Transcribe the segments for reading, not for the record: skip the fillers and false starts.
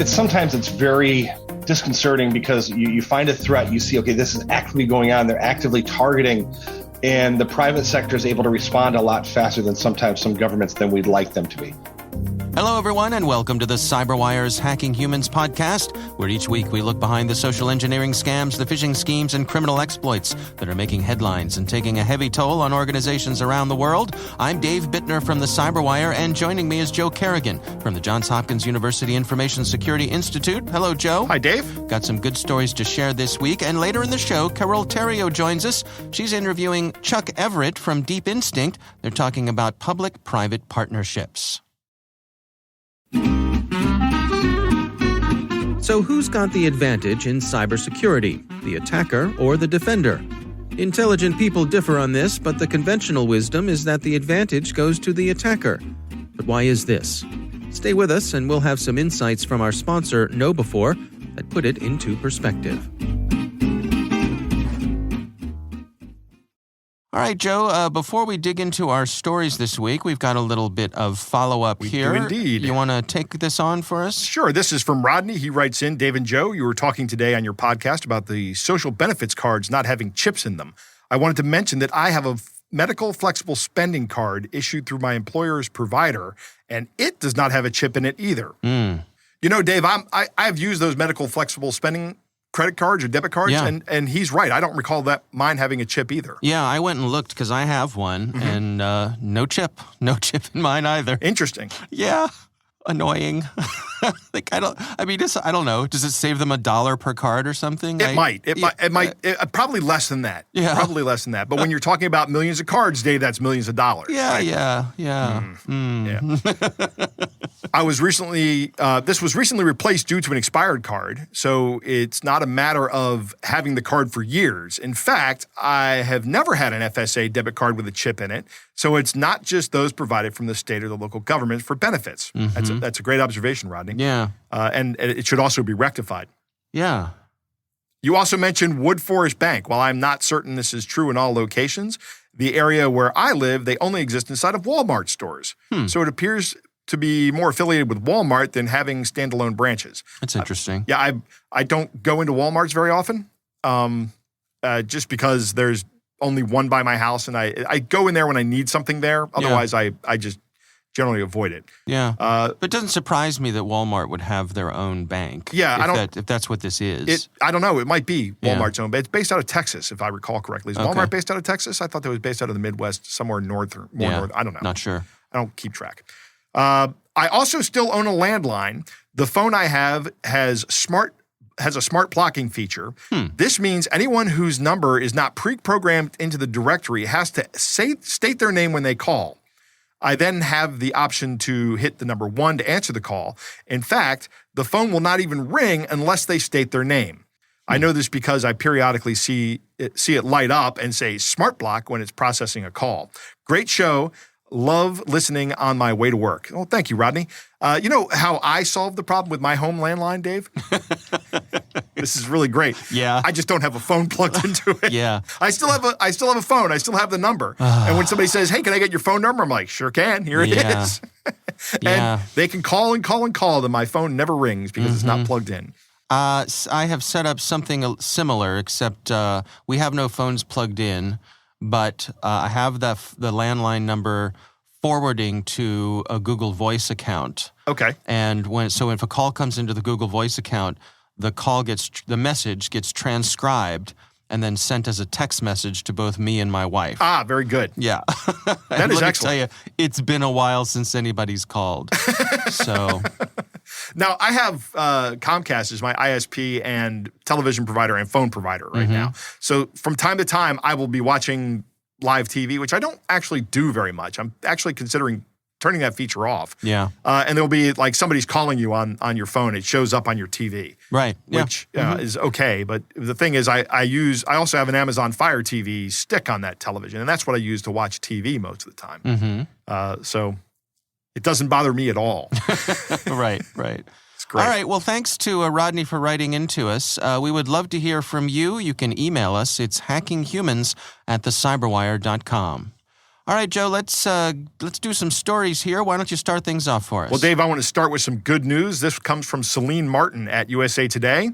Sometimes it's very disconcerting because you find a threat, you see, okay, this is actively going on, they're actively targeting, and the private sector is able to respond a lot faster than sometimes some governments than we'd like them to be. Hello, everyone, and welcome to the CyberWire's Hacking Humans podcast, where each week we look behind the social engineering scams, the phishing schemes, and criminal exploits that are making headlines and taking a heavy toll on organizations around the world. I'm Dave Bittner from the CyberWire, and joining me is Joe Kerrigan from the Johns Hopkins University Information Security Institute. Hello, Joe. Hi, Dave. Got some good stories to share this week, and later in the show, Carol Theriault joins us. She's interviewing Chuck Everett from Deep Instinct. They're talking about public-private partnerships. So who's got the advantage in cybersecurity, the attacker or the defender? Intelligent people differ on this, but the conventional wisdom is that the advantage goes to the attacker. But why is this? Stay with us and we'll have some insights from our sponsor, KnowBe4, that put it into perspective. All right, Joe, before we dig into our stories this week, we've got a little bit of follow-up here. We do indeed. You want to take this on for us? Sure. This is from Rodney. He writes in, Dave and Joe, you were talking today on your podcast about the social benefits cards not having chips in them. I wanted to mention that I have a medical flexible spending card issued through my employer's provider, and it does not have a chip in it either. You know, Dave, I've used those medical flexible spending credit cards or debit cards, and he's right. I don't recall that mine having a chip either. Yeah, I went and looked because I have one, and no chip in mine either. Interesting. Yeah, annoying. I don't know. Does it save them $1 per card or something? It might. Probably less than that. Yeah. Probably less than that. But when you're talking about millions of cards, Dave, that's millions of dollars. Yeah, right? Yeah. I was recently, this was recently replaced due to an expired card, so it's not a matter of having the card for years. In fact, I have never had an FSA debit card with a chip in it, so it's not just those provided from the state or the local government for benefits. That's a great observation, Rodney. Yeah. And it should also be rectified. Yeah. You also mentioned Wood Forest Bank. While I'm not certain this is true in all locations, the area where I live, they only exist inside of Walmart stores. So it appears to be more affiliated with Walmart than having standalone branches. That's interesting. I don't go into Walmarts very often, just because there's only one by my house, and I go in there when I need something there. Otherwise, I just generally avoid it. Yeah, but it doesn't surprise me that Walmart would have their own bank. Yeah, if that's what this is. I don't know. It might be Walmart's own, but it's based out of Texas, if I recall correctly. Is Walmart based out of Texas? I thought that was based out of the Midwest, somewhere north or more north. I don't know. Not sure. I don't keep track. I also still own a landline. The phone I have has a smart blocking feature. This means anyone whose number is not pre-programmed into the directory has to state their name when they call. I then have the option to hit the number 1 to answer the call. In fact, the phone will not even ring unless they state their name. I know this because I periodically see it light up and say smart block when it's processing a call. Great show. Love listening on my way to work. Oh, thank you, Rodney. You know how I solved the problem with my home landline, Dave? This is really great. Yeah. I just don't have a phone plugged into it. Yeah. I still have a phone. I still have the number. And when somebody says, "Hey, can I get your phone number?" I'm like, "Sure can. Here it is." And they can call and call and call, and my phone never rings because it's not plugged in. I have set up something similar, except we have no phones plugged in. But I have the landline number forwarding to a Google Voice account. Okay. And if a call comes into the Google Voice account, the message gets transcribed and then sent as a text message to both me and my wife. Ah, very good. Yeah. That is excellent. Let me tell you, it's been a while since anybody's called. So. Now, I have Comcast as my ISP and television provider and phone provider right now. So from time to time, I will be watching live TV, which I don't actually do very much. I'm actually considering turning that feature off. Yeah. And there'll be like somebody's calling you on your phone. It shows up on your TV. Right. Which is okay. But the thing is, I also have an Amazon Fire TV stick on that television, and that's what I use to watch TV most of the time. So it doesn't bother me at all. Right. It's great. All right. Well, thanks to Rodney for writing into us. We would love to hear from you. You can email us. It's hackinghumans@thecyberwire.com. All right, Joe, let's do some stories here. Why don't you start things off for us? Well, Dave, I want to start with some good news. This comes from Celine Martin at USA Today.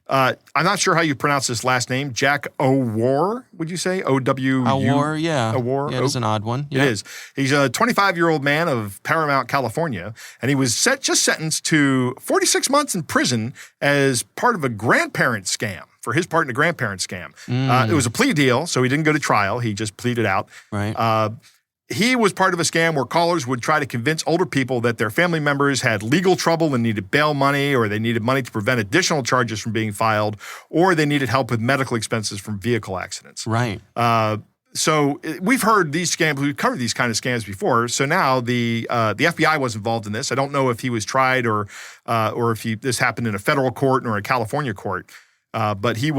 I'm not sure how you pronounce this last name. Jack O'War, would you say? O-W-U? O'War, yeah. O'War? Yeah, it's an odd one. It is. He's a 25-year-old man of Paramount, California, and he was just sentenced to 46 months in prison as part of a grandparent scam, for his part in a grandparent scam. It was a plea deal, so he didn't go to trial. He just pleaded out. Right. He was part of a scam where callers would try to convince older people that their family members had legal trouble and needed bail money, or they needed money to prevent additional charges from being filed, or they needed help with medical expenses from vehicle accidents. Right. So we've heard these scams. We've covered these kind of scams before. So now the FBI was involved in this. I don't know if he was tried or if this happened in a federal court or a California court. But he's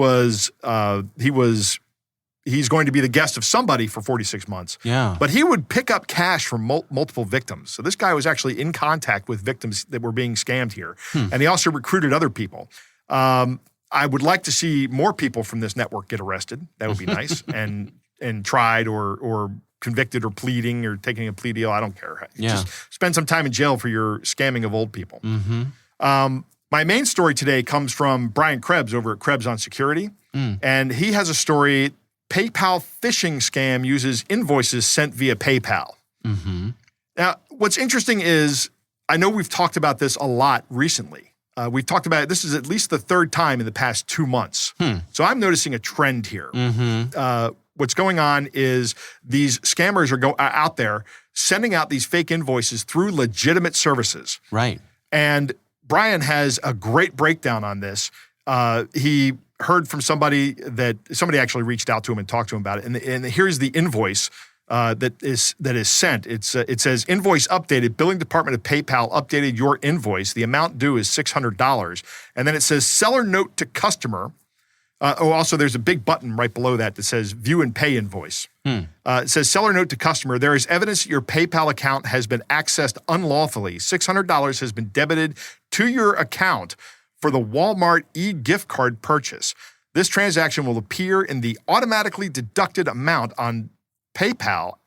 going to be the guest of somebody for 46 months. Yeah. But he would pick up cash from multiple victims. So this guy was actually in contact with victims that were being scammed here. And he also recruited other people. I would like to see more people from this network get arrested. That would be nice. and tried or convicted or pleading or taking a plea deal. I don't care. Yeah. Just spend some time in jail for your scamming of old people. My main story today comes from Brian Krebs over at Krebs on Security. And he has a story. PayPal phishing scam uses invoices sent via PayPal. Now, what's interesting is I know we've talked about this a lot recently. We've talked about it. This is at least the third time in the past 2 months. So I'm noticing a trend here. What's going on is these scammers are out there sending out these fake invoices through legitimate services. Right. And Brian has a great breakdown on this. He heard from somebody actually reached out to him and talked to him about it. And here's the invoice that is sent. It says, invoice updated. Billing department of PayPal updated your invoice. The amount due is $600. And then it says seller note to customer. Also, there's a big button right below that says view and pay invoice. It says seller note to customer. There is evidence that your PayPal account has been accessed unlawfully. $600 has been debited to your account for the Walmart e-gift card purchase. This transaction will appear in the automatically deducted amount on PayPal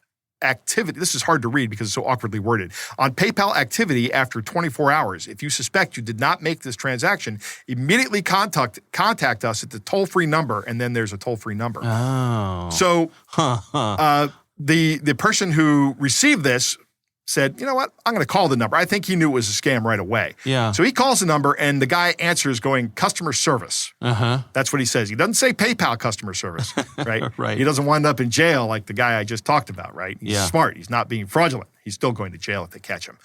activity. This is hard to read because it's so awkwardly worded. On PayPal activity after 24 hours. If you suspect you did not make this transaction, immediately contact us at the toll-free number, and then there's a toll-free number. Oh. So the person who received this said, you know what, I'm going to call the number. I think he knew it was a scam right away. Yeah. So he calls the number, and the guy answers going, customer service. That's what he says. He doesn't say PayPal customer service, right? Right. He doesn't wind up in jail like the guy I just talked about, right? He's smart. He's not being fraudulent. He's still going to jail if they catch him.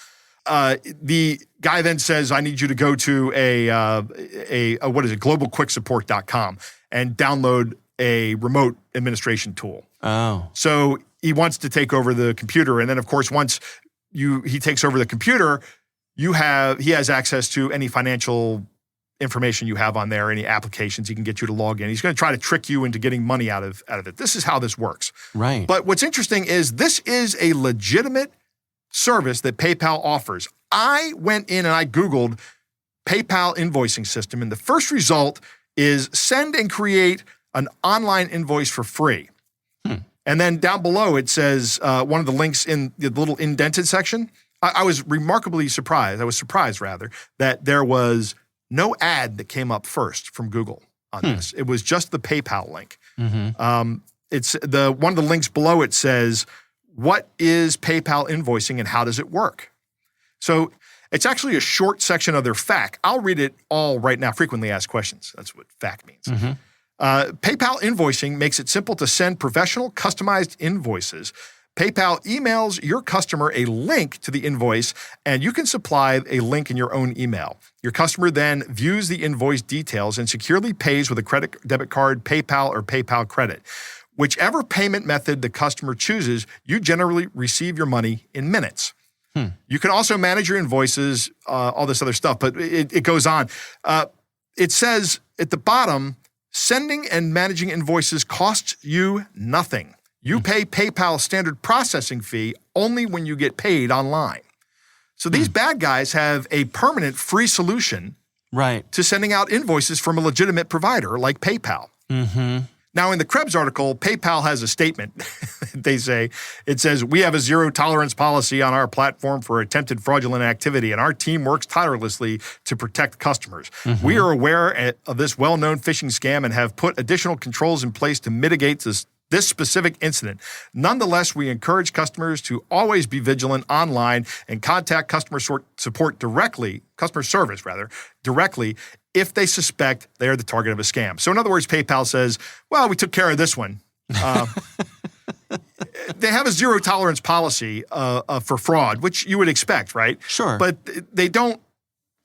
The guy then says, I need you to go to globalquicksupport.com and download a remote administration tool. Oh. So he wants to take over the computer. And then, of course, once he takes over the computer, he has access to any financial information you have on there, any applications. He can get you to log in. He's going to try to trick you into getting money out of it. This is how this works. Right. But what's interesting is this is a legitimate service that PayPal offers. I went in and I Googled PayPal invoicing system, and the first result is send and create an online invoice for free. And then down below, it says one of the links in the little indented section. I was remarkably surprised. I was surprised, rather, that there was no ad that came up first from Google on this. It was just the PayPal link. It's one of the links below. It says, what is PayPal invoicing and how does it work? So it's actually a short section of their FAQ. I'll read it all right now. Frequently asked questions. That's what FAQ means. PayPal invoicing makes it simple to send professional, customized invoices. PayPal emails your customer a link to the invoice, and you can supply a link in your own email. Your customer then views the invoice details and securely pays with a credit, debit card, PayPal, or PayPal credit. Whichever payment method the customer chooses, you generally receive your money in minutes. You can also manage your invoices, all this other stuff, but it goes on. It says at the bottom, sending and managing invoices costs you nothing. You pay PayPal's standard processing fee only when you get paid online. So these bad guys have a permanent free solution to sending out invoices from a legitimate provider like PayPal. Now, in the Krebs article, PayPal has a statement. It says, we have a zero tolerance policy on our platform for attempted fraudulent activity, and our team works tirelessly to protect customers. Mm-hmm. We are aware of this well-known phishing scam and have put additional controls in place to mitigate this specific incident. Nonetheless, we encourage customers to always be vigilant online and contact customer service directly if they suspect they are the target of a scam. So in other words, PayPal says, well, we took care of this one. They have a zero tolerance policy for fraud, which you would expect, right? Sure. But they don't,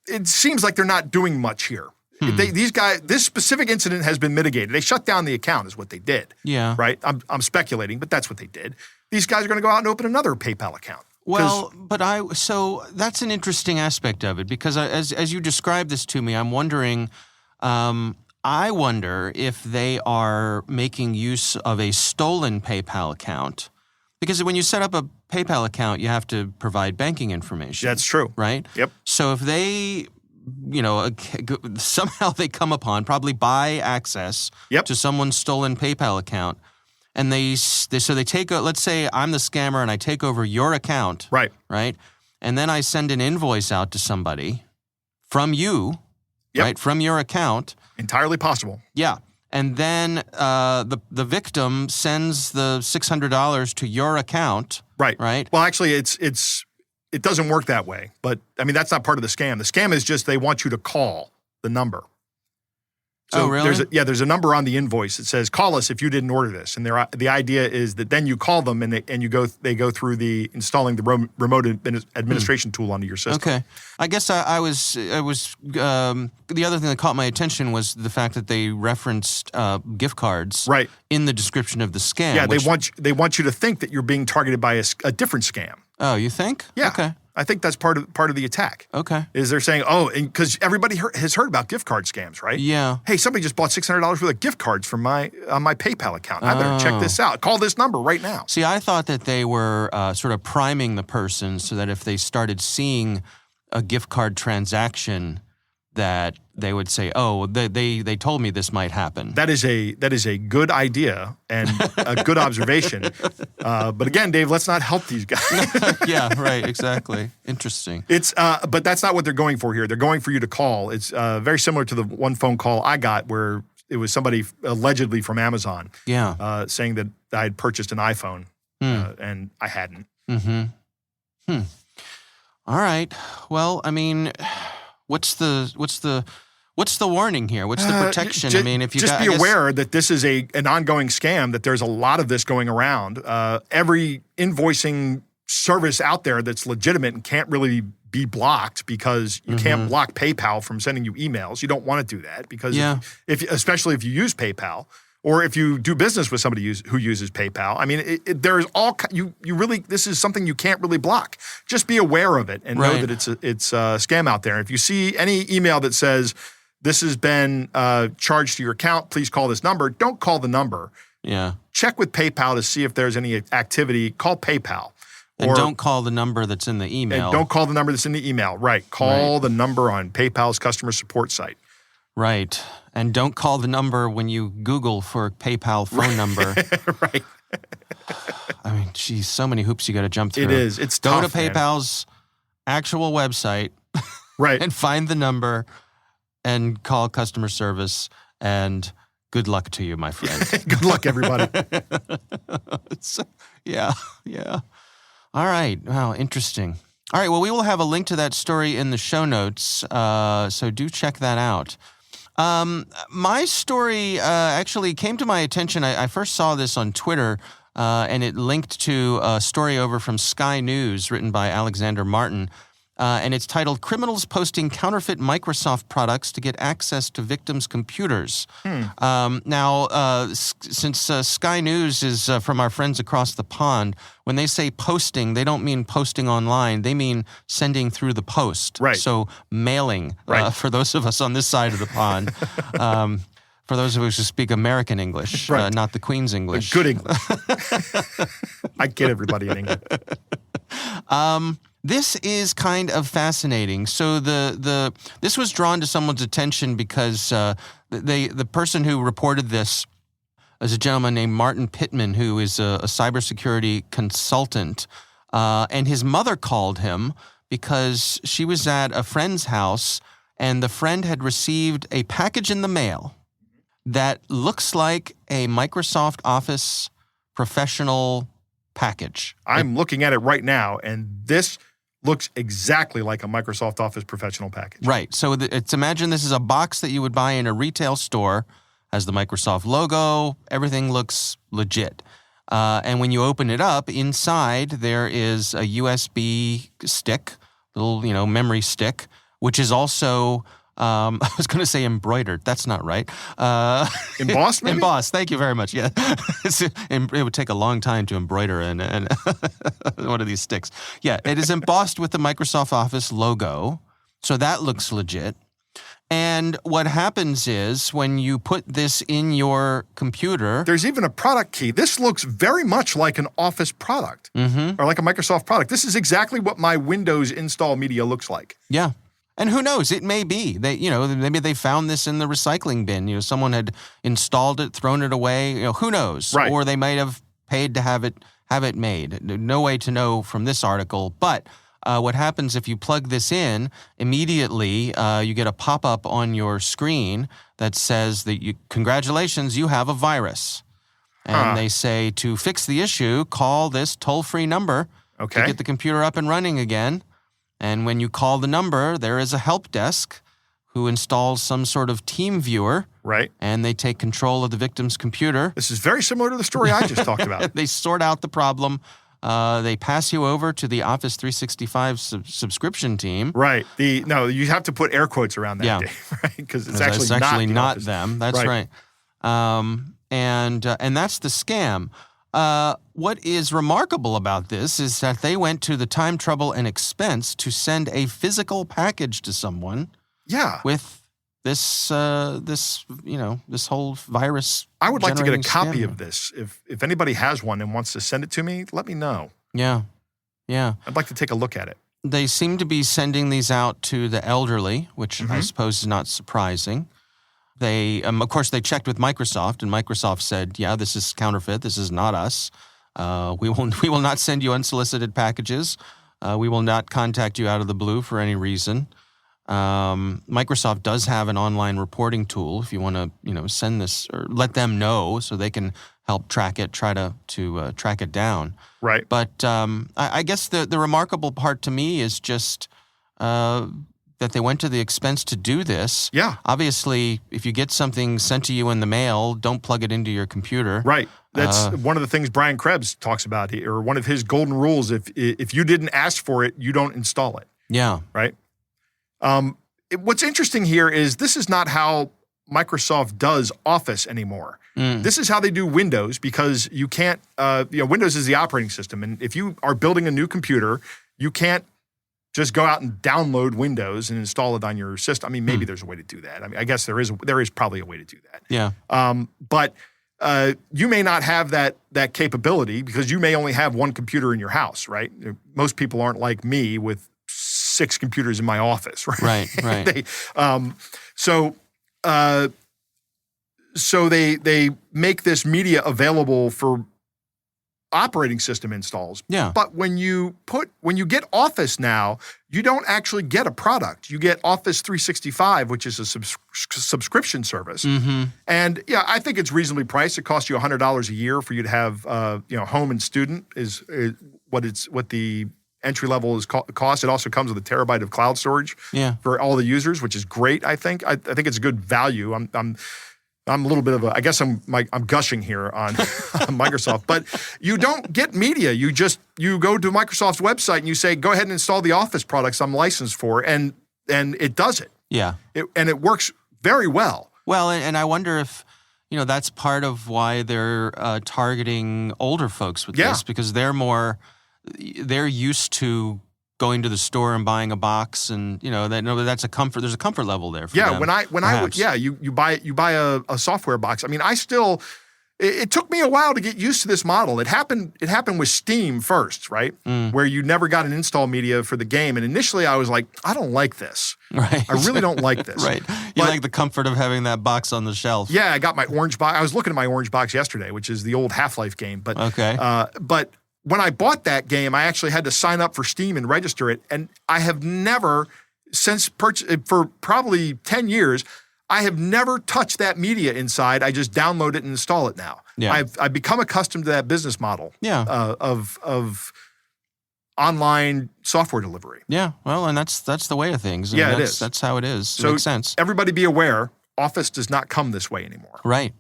it seems like they're not doing much here. These guys, this specific incident has been mitigated. They shut down the account is what they did. Yeah. Right? I'm speculating, but that's what they did. These guys are going to go out and open another PayPal account. Well, so that's an interesting aspect of it because as you describe this to me, I'm wondering, I wonder if they are making use of a stolen PayPal account because when you set up a PayPal account, you have to provide banking information. That's true. Right? Yep. So if they, somehow they come upon, probably buy access to someone's stolen PayPal account, and they take, let's say I'm the scammer and I take over your account. Right. Right? And then I send an invoice out to somebody from you, right, from your account. Entirely possible. Yeah. And then the victim sends the $600 to your account. Right. Right. Well, actually, it doesn't work that way. But, I mean, that's not part of the scam. The scam is just they want you to call the number. So really? There's a number on the invoice that says, call us if you didn't order this. And the idea is that then you call them and they go through installing the remote administration tool onto your system. Okay. I guess the other thing that caught my attention was the fact that they referenced gift cards in the description of the scam. Yeah, they want you to think that you're being targeted by a different scam. Oh, you think? Yeah. Okay. I think that's part of the attack. Okay. Is they're saying, because everybody has heard about gift card scams, right? Yeah. Hey, somebody just bought $600 worth of gift cards on my PayPal account. I better check this out. Call this number right now. See, I thought that they were sort of priming the person so that if they started seeing a gift card transaction, that they would say, "Oh, they told me this might happen." That is a good idea and a good observation. But again, Dave, let's not help these guys. Yeah, right, exactly. Interesting. But that's not what they're going for here. They're going for you to call. It's very similar to the one phone call I got where it was somebody allegedly from Amazon. Yeah. Saying that I had purchased an iPhone and I hadn't. Mm-hmm. All right. Well, I mean, what's the warning here? What's the protection? I mean, if you be aware that this is an ongoing scam, that there's a lot of this going around. Every invoicing service out there that's legitimate and can't really be blocked because you can't block PayPal from sending you emails. You don't want to do that because especially if you use PayPal or if you do business with somebody who uses PayPal. I mean, there's you really, this is something you can't really block. Just be aware of it and know that it's a scam out there. If you see any email that says, this has been charged to your account, please call this number, don't call the number. Yeah. Check with PayPal to see if there's any activity. Call PayPal. And don't call the number that's in the email. And don't call the number that's in the email. Right. Call the number on PayPal's customer support site. Right. And don't call the number when you Google for a PayPal phone number. Right. I mean, geez, so many hoops you got to jump through. It is. It's tough. Go to PayPal's actual website. Right. And find the number and call customer service. And good luck to you, my friend. Good luck, everybody. Yeah. All right. Wow, interesting. All right, well, we will have a link to that story in the show notes, so do check that out. My story actually came to my attention. I first saw this on Twitter, and it linked to a story over from Sky News written by Alexander Martin, and it's titled, Criminals Posting Counterfeit Microsoft Products to Get Access to Victims' Computers. Now, since Sky News is from our friends across the pond, when they say posting, they don't mean posting online. They mean sending through the post. Right. So mailing, for those of us on this side of the pond. For those of us who speak American English, not the Queen's English. Good English. I get everybody in England. This is kind of fascinating. So this was drawn to someone's attention because the person who reported this There's a gentleman named Martin Pittman who is a cybersecurity consultant, and his mother called him because she was at a friend's house and the friend had received a package in the mail that looks like a Microsoft Office professional package. I'm looking at it right now, and this looks exactly like a Microsoft Office professional package. Right. So it's imagine this is a box that you would buy in a retail store, has the Microsoft logo, everything looks legit. And when you open it up, inside there is a USB stick, little, memory stick, which is also, I was going to say embroidered. That's not right. Embossed, maybe? Embossed. Thank you very much. Yeah. It would take a long time to embroider and one of these sticks. Yeah, it is embossed with the Microsoft Office logo. So that looks legit. And what happens is when you put this in your computer... There's even a product key. This looks very much like an Office product or like a Microsoft product. This is exactly what my Windows install media looks like. Yeah. And who knows? It may be. Maybe they found this in the recycling bin. Someone had installed it, thrown it away. Who knows? Right. Or they might have paid to have it made. No way to know from this article. But what happens if you plug this in, immediately you get a pop-up on your screen that says that congratulations, you have a virus. And they say to fix the issue, call this toll-free number to get the computer up and running again. And when you call the number, there is a help desk who installs some sort of team viewer. Right. And they take control of the victim's computer. This is very similar to the story I just talked about. They sort out the problem. They pass you over to the Office 365 subscription team. Right. You have to put air quotes around that, Dave, right? Because it's actually not them. That's right. And that's the scam. What is remarkable about this is that they went to the time, trouble, and expense to send a physical package to someone. Yeah. With this whole virus. I would like to get a copy scam. of this. If anybody has one and wants to send it to me, let me know. Yeah. Yeah. I'd like to take a look at it. They seem to be sending these out to the elderly, which I suppose is not surprising. They, of course, they checked with Microsoft, and Microsoft said, "Yeah, this is counterfeit. This is not us. We will not send you unsolicited packages. We will not contact you out of the blue for any reason." Microsoft does have an online reporting tool if you want to, send this or let them know so they can help track it, try to track it down. Right. But I guess the remarkable part to me is just that they went to the expense to do this. Yeah. Obviously, if you get something sent to you in the mail, don't plug it into your computer. Right. That's one of the things Brian Krebs talks about here, or one of his golden rules. If you didn't ask for it, you don't install it. Yeah. Right. What's interesting here is this is not how Microsoft does Office anymore. This is how they do Windows, because you can't, Windows is the operating system. And if you are building a new computer, you can't just go out and download Windows and install it on your system. I mean, maybe there's a way to do that. I mean, I guess there is probably a way to do that. Yeah. But you may not have that capability because you may only have one computer in your house, right? Most people aren't like me with 6 computers in my office, right? Right. So they make this media available for operating system installs. Yeah. But when you get Office now, you don't actually get a product. You get Office 365, which is a subscription service. And yeah, I think it's reasonably priced. It costs you $100 a year for you to have home and student is what the entry level is cost. It also comes with a terabyte of cloud storage for all the users, which is great. I think think it's a good value. I'm a little bit of I guess I'm gushing here on Microsoft, but you don't get media. You go to Microsoft's website and you say, go ahead and install the Office products I'm licensed for, and it does it. Yeah. And it works very well. Well, and I wonder if, that's part of why they're targeting older folks with this, because they're used to going to the store and buying a box, and that's a comfort. There's a comfort level there for them. You buy a software box. I mean, I still, it took me a while to get used to this model. It happened with Steam first, right? Where you never got an install media for the game. And initially I was like, I don't like this. Right. I really don't like this. Right. You like the comfort of having that box on the shelf. Yeah, I got my orange box. I was looking at my orange box yesterday, which is the old Half-Life game. But okay. But when I bought that game, I actually had to sign up for Steam and register it. And I have never, for probably 10 years, I have never touched that media inside. I just download it and install it now. Yeah. I've become accustomed to that business model of online software delivery. Yeah, well, and that's the way of things. It is. That's how it is. So makes sense. Everybody be aware, Office does not come this way anymore. Right.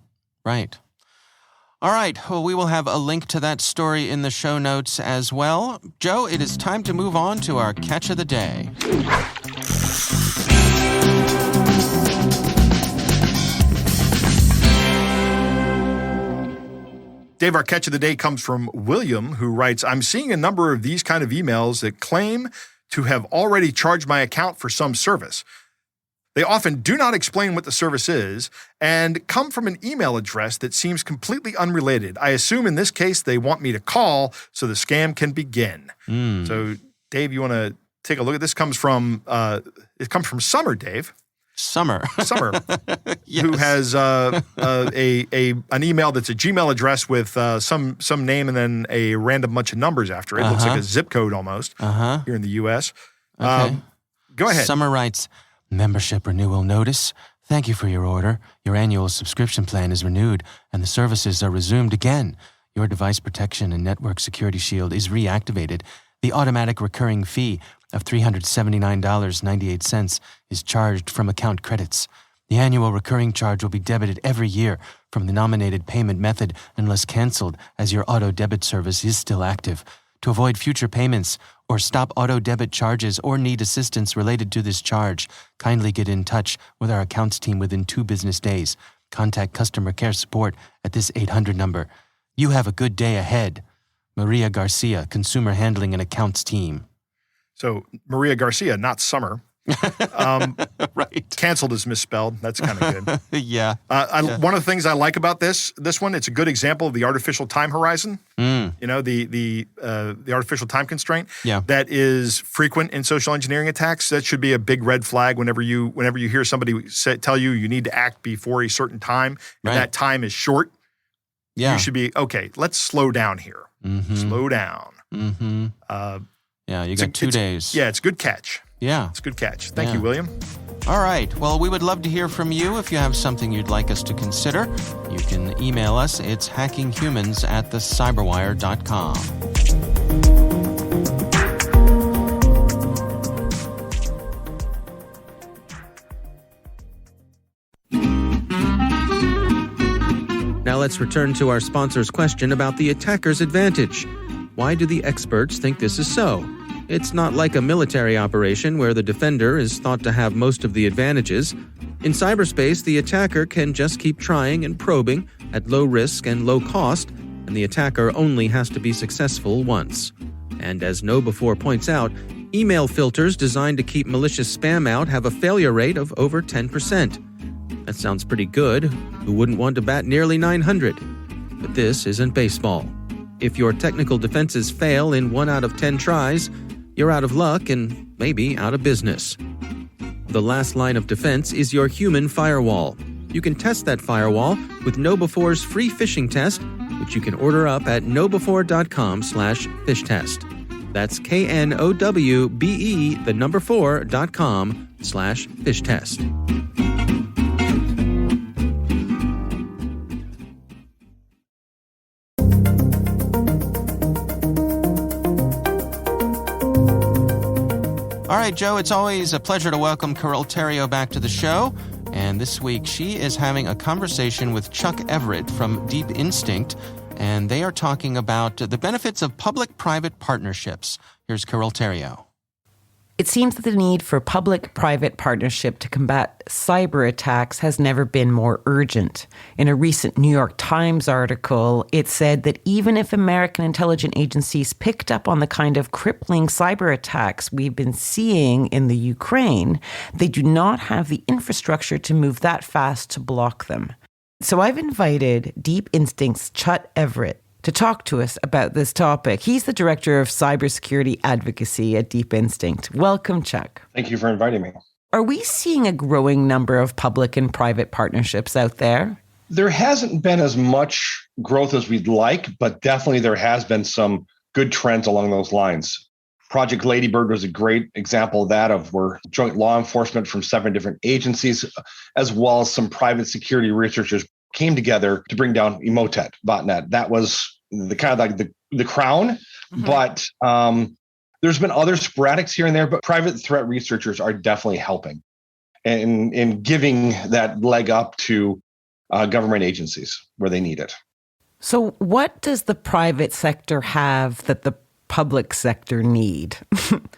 All right, well, we will have a link to that story in the show notes as well. Joe, it is time to move on to our catch of the day. Dave, our catch of the day comes from William, who writes, I'm seeing a number of these kind of emails that claim to have already charged my account for some service. They often do not explain what the service is and come from an email address that seems completely unrelated. I assume in this case they want me to call so the scam can begin. So, Dave, you want to take a look at this? It comes from Summer, Dave. Summer, yes. Who has an email that's a Gmail address with some name and then a random bunch of numbers after it. Looks like a zip code almost here in the U.S. Okay. Go ahead. Summer writes, membership renewal notice. Thank you for your order. Your annual subscription plan is renewed and the services are resumed again. Your device protection and network security shield is reactivated. The automatic recurring fee of $379.98 is charged from account credits. The annual recurring charge will be debited every year from the nominated payment method unless canceled, as your auto debit service is still active. To avoid future payments or stop auto debit charges or need assistance related to this charge, kindly get in touch with our accounts team within 2 business days. Contact customer care support at this 800 number. You have a good day ahead. Maria Garcia, Consumer Handling and Accounts Team. So, Maria Garcia, not Summer. Right. Canceled is misspelled. That's kind of good. Yeah. One of the things I like about this one, it's a good example of the artificial time horizon. You know, the artificial time constraint. Yeah. That is frequent in social engineering attacks. That should be a big red flag whenever you hear somebody tell you need to act before a certain time, and that time is short. Yeah. You should be, okay, let's slow down here. Slow down. Yeah, you got 2 days. Yeah, it's a good catch. Yeah. It's a good catch. Thank you, William. All right. Well, we would love to hear from you. If you have something you'd like us to consider, you can email us. It's hackinghumans@thecyberwire.com. Now let's return to our sponsor's question about the attacker's advantage. Why do the experts think this is so? It's not like a military operation where the defender is thought to have most of the advantages. In cyberspace, the attacker can just keep trying and probing at low risk and low cost, and the attacker only has to be successful once. And as KnowBe4 points out, email filters designed to keep malicious spam out have a failure rate of over 10%. That sounds pretty good. Who wouldn't want to bat nearly 900? But this isn't baseball. If your technical defenses fail in 1 out of 10 tries, you're out of luck and maybe out of business. The last line of defense is your human firewall. You can test that firewall with KnowBe4's free phishing test, which you can order up at knowbe4.com/fishtest. That's knowbe4.com/fishtest. All right, Joe, it's always a pleasure to welcome Carol Theriault back to the show. And this week, she is having a conversation with Chuck Everett from Deep Instinct, and they are talking about the benefits of public-private partnerships. Here's Carol Theriault. It seems that the need for public-private partnership to combat cyber attacks has never been more urgent. In a recent New York Times article, it said that even if American intelligence agencies picked up on the kind of crippling cyber attacks we've been seeing in the Ukraine, they do not have the infrastructure to move that fast to block them. So I've invited Deep Instinct's Chuck Everett to talk to us about this topic. He's the director of cybersecurity advocacy at Deep Instinct. Welcome, Chuck. Thank you for inviting me. Are we seeing a growing number of public and private partnerships out there? There hasn't been as much growth as we'd like, but definitely there has been some good trends along those lines. Project Ladybird was a great example of that, of where joint law enforcement from 7 different agencies, as well as some private security researchers, came together to bring down Emotet botnet. That was the kind of like the crown, but there's been other sporadics here and there, but private threat researchers are definitely helping and giving that leg up to government agencies where they need it. So what does the private sector have that the public sector need?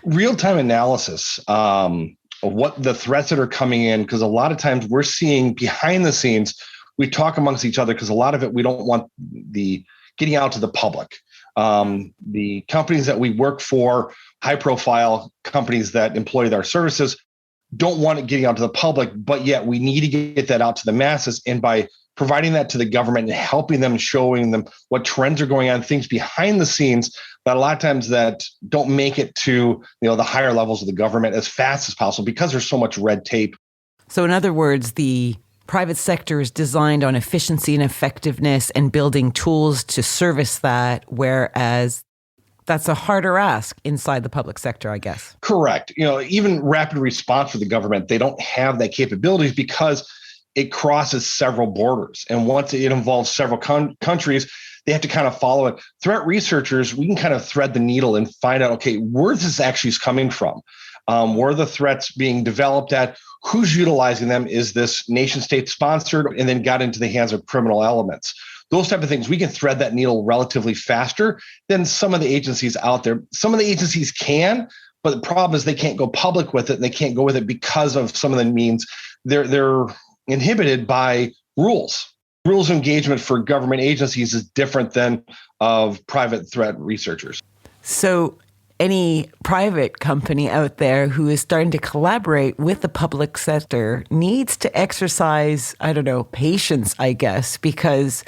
Real-time analysis of what the threats that are coming in, because a lot of times we're seeing behind the scenes, we talk amongst each other because a lot of it we don't want the getting out to the public. The companies that we work for, high-profile companies that employ our services, don't want it getting out to the public, but yet we need to get that out to the masses. And by providing that to the government and helping them, showing them what trends are going on, things behind the scenes that a lot of times that don't make it to the higher levels of the government as fast as possible because there's so much red tape. So in other words, the private sector is designed on efficiency and effectiveness and building tools to service that, whereas that's a harder ask inside the public sector, I guess. Correct. Even rapid response for the government, they don't have that capabilities because it crosses several borders. And once it involves several countries, they have to kind of follow it. Threat researchers, we can kind of thread the needle and find out, okay, where this actually is coming from? Where are the threats being developed at? Who's utilizing them? Is this nation state sponsored and then got into the hands of criminal elements? Those type of things, we can thread that needle relatively faster than some of the agencies out there. Some of the agencies can, but the problem is they can't go public with it, and they can't go with it because of some of the means. They're inhibited by rules. Rules of engagement for government agencies is different than of private threat researchers. So any private company out there who is starting to collaborate with the public sector needs to exercise, patience, I guess, because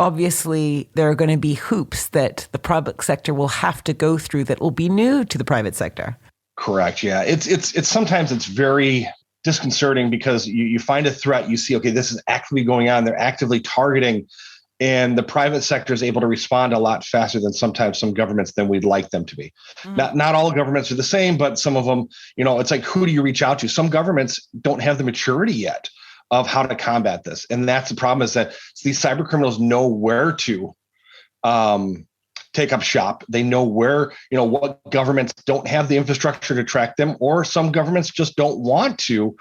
obviously there are going to be hoops that the public sector will have to go through that will be new to the private sector. Correct. Yeah. It's sometimes it's very disconcerting because you find a threat, you see, okay, this is actively going on. They're actively targeting, and the private sector is able to respond a lot faster than sometimes some governments than we'd like them to be. Not all governments are the same, but some of them, it's like, who do you reach out to? Some governments don't have the maturity yet of how to combat this. And that's the problem, is that these cyber criminals know where to take up shop. They know where, what governments don't have the infrastructure to track them, or some governments just don't want to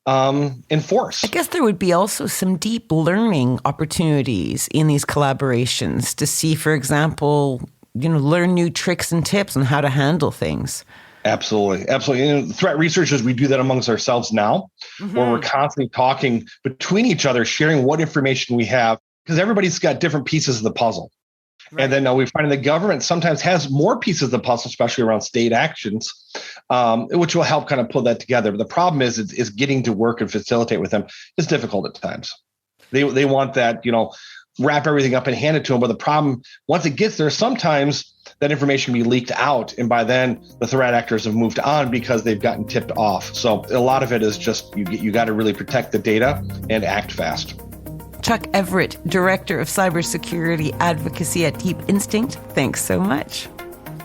enforce. I guess there would be also some deep learning opportunities in these collaborations to see, for example, learn new tricks and tips on how to handle things. Absolutely. Absolutely. Threat researchers, we do that amongst ourselves now, where we're constantly talking between each other, sharing what information we have, because everybody's got different pieces of the puzzle. Right. And then we find the government sometimes has more pieces of the puzzle, especially around state actions, which will help kind of pull that together. But the problem is getting to work and facilitate with them is difficult at times. They want that, wrap everything up and hand it to them. But the problem, once it gets there, sometimes that information can be leaked out. And by then the threat actors have moved on because they've gotten tipped off. So a lot of it is just, you got to really protect the data and act fast. Chuck Everett, Director of Cybersecurity Advocacy at Deep Instinct, thanks so much.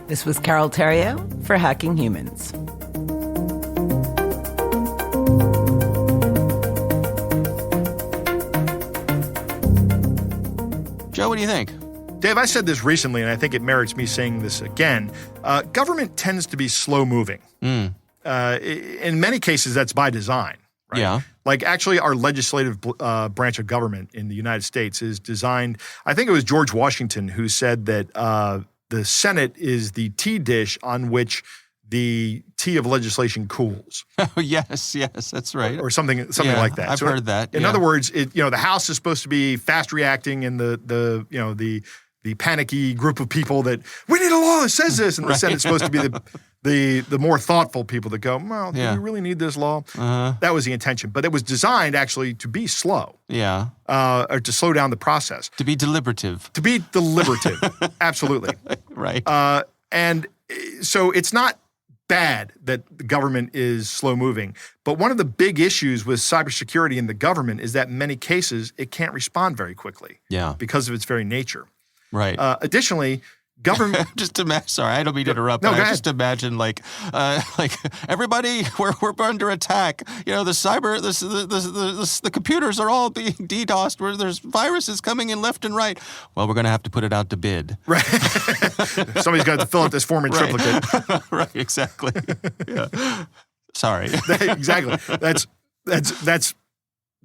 This was Carol Theriault for Hacking Humans. Joe, what do you think? Dave, I said this recently, and I think it merits me saying this again. Government tends to be slow-moving. In many cases, that's by design. Right? Yeah. Like, actually, our legislative branch of government in the United States is designed, I think it was George Washington who said that the Senate is the tea dish on which the tea of legislation cools. Oh, yes, that's right. Or something like that. I've heard that. In other words, the House is supposed to be fast reacting, and the panicky group of people that we need a law that says this, and the Senate's supposed to be the more thoughtful people that go, well, do we really need this law? That was the intention. But it was designed actually to be slow. Yeah. Or to slow down the process. To be deliberative. To be deliberative. Absolutely. Right. And so it's not bad that the government is slow moving. But one of the big issues with cybersecurity in the government is that in many cases, it can't respond very quickly. Yeah. Because of its very nature. Right. Additionally, government. Sorry, I don't mean to interrupt. No, but go I ahead. just imagine like everybody, we're under attack. The cyber, the computers are all being DDoSed. Where there's viruses coming in left and right. Well, we're going to have to put it out to bid. Right. Somebody's got to fill out this form in triplicate. Right. Exactly. Yeah. Sorry. Exactly.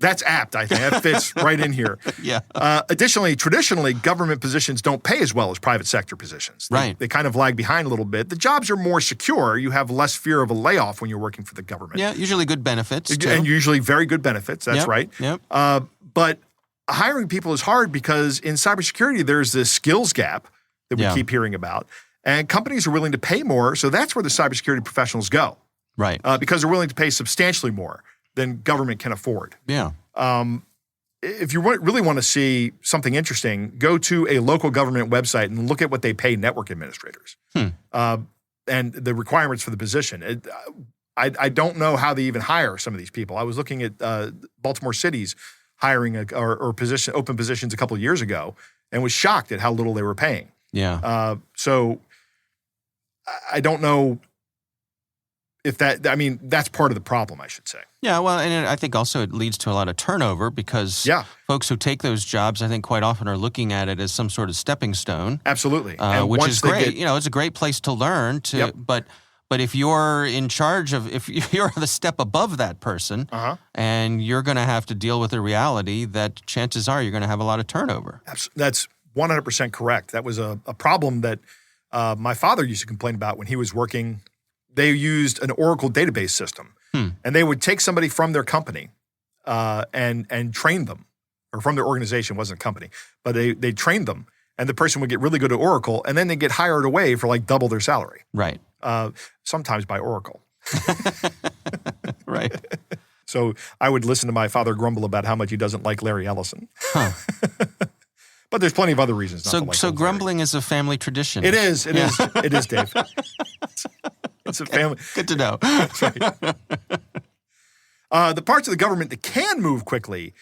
That's apt, I think. That fits right in here. Yeah. Additionally, traditionally, government positions don't pay as well as private sector positions. They kind of lag behind a little bit. The jobs are more secure. You have less fear of a layoff when you're working for the government. Yeah, usually good benefits, too. And usually very good benefits. That's right. Yep. But hiring people is hard because in cybersecurity, there's this skills gap that we keep hearing about. And companies are willing to pay more, so that's where the cybersecurity professionals go. Right. Because they're willing to pay substantially more than government can afford. Yeah. If you really want to see something interesting, go to a local government website and look at what they pay network administrators and the requirements for the position. I don't know how they even hire some of these people. I was looking at Baltimore City's hiring open positions a couple of years ago and was shocked at how little they were paying. Yeah. So I don't know if that's part of the problem, I should say. Yeah, well, and I think also it leads to a lot of turnover because folks who take those jobs, I think quite often are looking at it as some sort of stepping stone. Absolutely. Which is great. It's a great place to learn. But if you're in charge if you're the step above that person and you're going to have to deal with the reality that chances are you're going to have a lot of turnover. That's 100% correct. That was a problem that my father used to complain about when he was working. They used an Oracle database system, and they would take somebody from their company and train them, or from their organization, wasn't a company, but they trained them, and the person would get really good at Oracle, and then they get hired away for like double their salary. Right. Sometimes by Oracle. Right. So I would listen to my father grumble about how much he doesn't like Larry Ellison. But there's plenty of other reasons not to like So grumbling is a family tradition. It is. It is, Dave. It's a family. Good to know. That's right. The parts of the government that can move quickly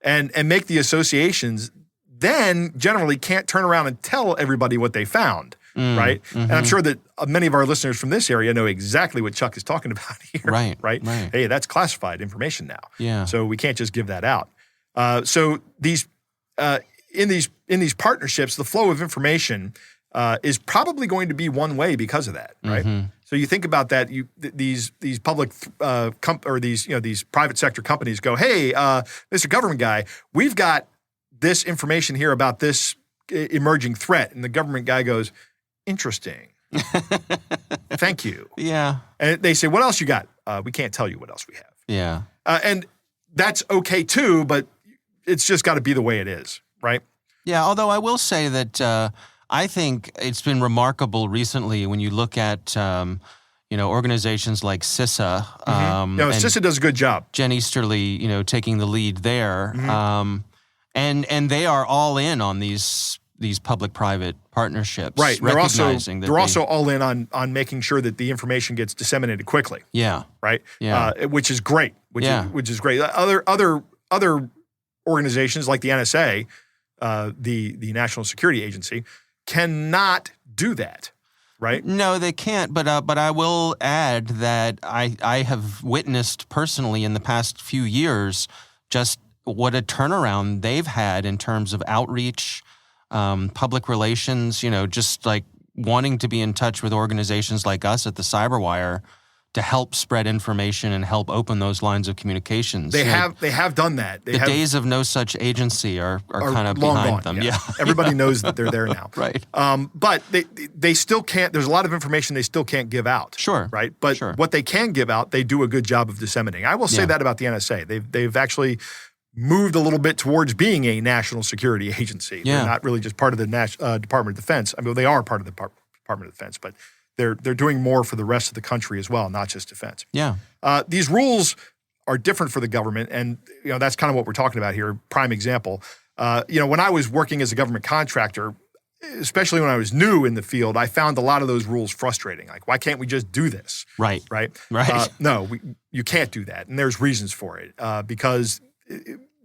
and make the associations then generally can't turn around and tell everybody what they found, right? Mm-hmm. And I'm sure that many of our listeners from this area know exactly what Chuck is talking about here. Right. Hey, that's classified information now. Yeah. So we can't just give that out. So these in these partnerships, the flow of information is probably going to be one way because of that, right? Mm-hmm. So you think about that. These public these private sector companies go, hey, Mr. Government guy, we've got this information here about this emerging threat, and the government guy goes, interesting. Thank you. Yeah. And they say, what else you got? We can't tell you what else we have. Yeah. And that's okay too, but it's just got to be the way it is, right? Yeah. Although I will say that. I think it's been remarkable recently when you look at, organizations like CISA. CISA does a good job. Jen Easterly, taking the lead there. Mm-hmm. And they are all in on these public-private partnerships. Right. Recognizing they're also all in on making sure that the information gets disseminated quickly. Yeah. Right? Yeah. Which is great. Which is great. Other organizations like the NSA, the National Security Agency, cannot do that, right? No, they can't. But I will add that I have witnessed personally in the past few years just what a turnaround they've had in terms of outreach, public relations. Just like wanting to be in touch with organizations like us at the Cyberwire to help spread information and help open those lines of communications. They have done that. The days of no such agency are kind of behind them. Yeah. Everybody knows that they're there now. Right. But they still can't. There's a lot of information they still can't give out. Sure. Right. But what they can give out, they do a good job of disseminating. I will say that about the NSA. They've actually moved a little bit towards being a national security agency. Yeah. They're not really just part of the Department of Defense. I mean, they are part of the Department of Defense, but they're doing more for the rest of the country as well, not just defense. Yeah. These rules are different for the government, and that's kind of what we're talking about here. Prime example. When I was working as a government contractor, especially when I was new in the field, I found a lot of those rules frustrating. Like, why can't we just do this? Right. No, you can't do that, and there's reasons for it. Because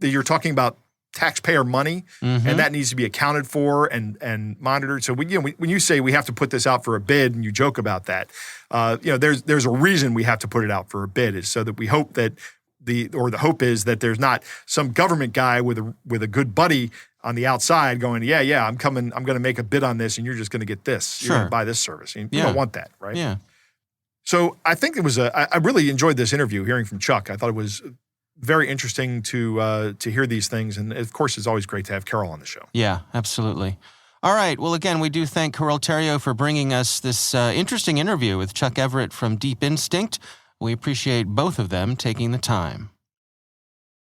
you're talking about taxpayer money, and that needs to be accounted for and monitored. So when you say we have to put this out for a bid, and you joke about that, there's a reason we have to put it out for a bid, is so that we hope that the hope is that there's not some government guy with a good buddy on the outside going, yeah, I'm going to make a bid on this, and you're just going to get this. Sure. You're going to buy this service. You don't want that, right? Yeah. So I think I really enjoyed this interview, hearing from Chuck. I thought it was very interesting to hear these things. And of course, it's always great to have Carol on the show. Yeah, absolutely. All right. Well, again, we do thank Carol Theriault for bringing us this interesting interview with Chuck Everett from Deep Instinct. We appreciate both of them taking the time.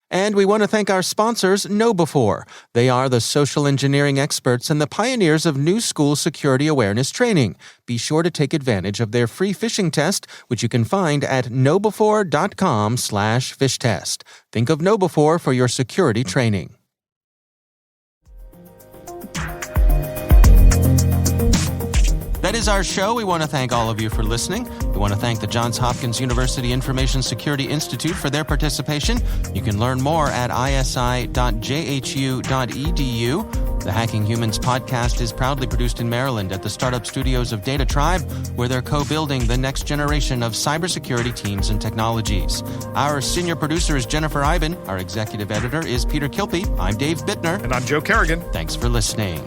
And we want to thank our sponsors, KnowBe4. They are the social engineering experts and the pioneers of new school security awareness training. Be sure to take advantage of their free phishing test, which you can find at knowbe4.com/fishtest. Think of KnowBe4 for your security training. That is our show. We want to thank all of you for listening. We want to thank the Johns Hopkins University Information Security Institute for their participation. You can learn more at isi.jhu.edu. The Hacking Humans podcast is proudly produced in Maryland at the startup studios of Data Tribe, where they're co-building the next generation of cybersecurity teams and technologies. Our senior producer is Jennifer Iben. Our executive editor is Peter Kilpie. I'm Dave Bittner. And I'm Joe Kerrigan. Thanks for listening.